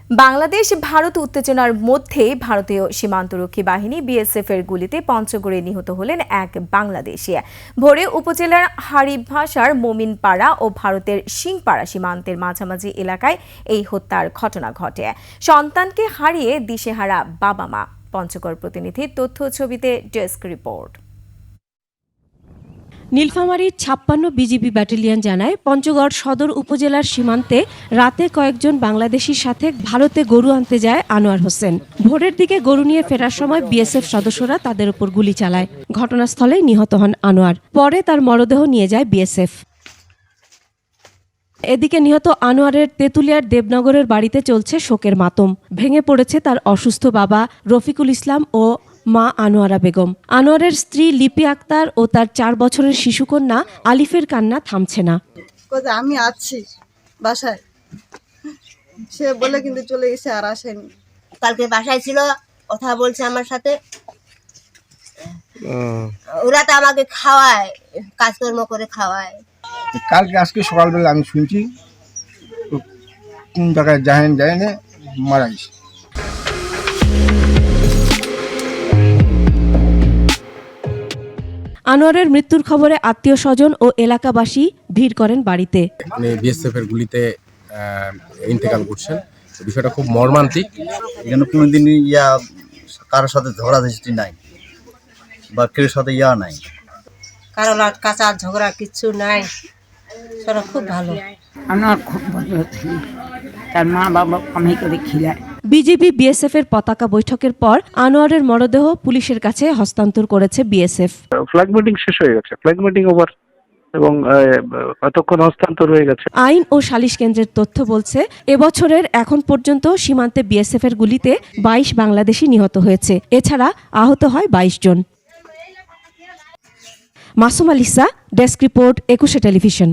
বাংলাদেশ ভারত উত্তেজনার মধ্যে ভারতীয় সীমান্তরক্ষী বাহিনী বিএসএফ এর গুলিতে পঞ্চগড়ে নিহত হলেন এক বাংলাদেশি। ভোরে উপজেলার হারিভাষার মোমিনপাড়া ও ভারতের সিংপাড়া সীমান্তের মাঝামাঝি এলাকায় এই হত্যার ঘটনা ঘটে। সন্তানকে হারিয়ে দিশেহারা বাবা মা। পঞ্চগড় প্রতিনিধির তথ্য ছবিতে ডেস্ক রিপোর্ট। নীলফামারীর ৫৬ বিজিবি ব্যাটালিয়ন জানায়, পঞ্চগড় সদর উপজেলার সীমান্তে রাতে কয়েকজন বাংলাদেশির সাথে ভারতে গরু আনতে যায় আনোয়ার হোসেন। ভোরের দিকে গরু নিয়ে ফেরার সময় বিএসএফ সদস্যরা তাদের উপর গুলি চালায়। ঘটনাস্থলেই নিহত হন আনোয়ার। পরে তার মরদেহ নিয়ে যায় বিএসএফ। এদিকে নিহত আনোয়ারের তেঁতুলিয়ার দেবনগরের বাড়িতে চলছে শোকের মাতম। ভেঙে পড়েছে তার অসুস্থ বাবা রফিকুল ইসলাম ও মা আনোয়ারা বেগম। আনোয়ারের স্ত্রী লিপি আক্তার ও তার ৪ বছরের শিশুকন্যা আলিফের কান্না থামছে না। আমি আছি বাসায়, সে বলে কিন্তু চলে গেছে, আর আসেনি। কালকে বাসায় ছিল, কথা বলছে আমার সাথে। ওরা তো আমাকে খাওয়ায়, কাজকর্ম করে খাওয়ায়। কালকে আজকে সকালবেলা আমি শুনছি কোন জায়গায় যায় মারা গেছে। আনোয়ারের মৃত্যুর খবরে আত্মীয় স্বজন ও এলাকাবাসী ভিড় করেন বাড়িতে। বিএসএফ এর গুলিতে ইন্তেকাল করছেন। বিষয়টা খুব মর্মান্তিক। এখানে কোনোদিন কারোর সাথে ঝগড়াঝাটি নাই বা কেউ সাথে নাই, কারো কাঁচা ঝগড়া কিচ্ছু নাই, সেটা খুব ভালো। আমার খুব ভালো, তার মা বাবা কামাই করে খিলায়। বিজিবি বিএসএফ এর পতাকা বৈঠকের পর আনোয়ারের মরদেহ পুলিশের কাছে হস্তান্তর করেছে বিএসএফ। ফ্ল্যাগ মিটিং শেষ হয়ে গেছে, ফ্ল্যাগ মিটিং ওভার এবং এতক্ষণ হস্তান্তর হয়ে গেছে। আইন ও সালিশ কেন্দ্রের তথ্য বলছে, এবছরের এখন পর্যন্ত সীমান্তে বিএসএফ এর গুলিতে ২২ বাংলাদেশি নিহত হয়েছে। এছাড়া আহত হয় ২২ জন। Masum আলিসা, desk report, ২১ television.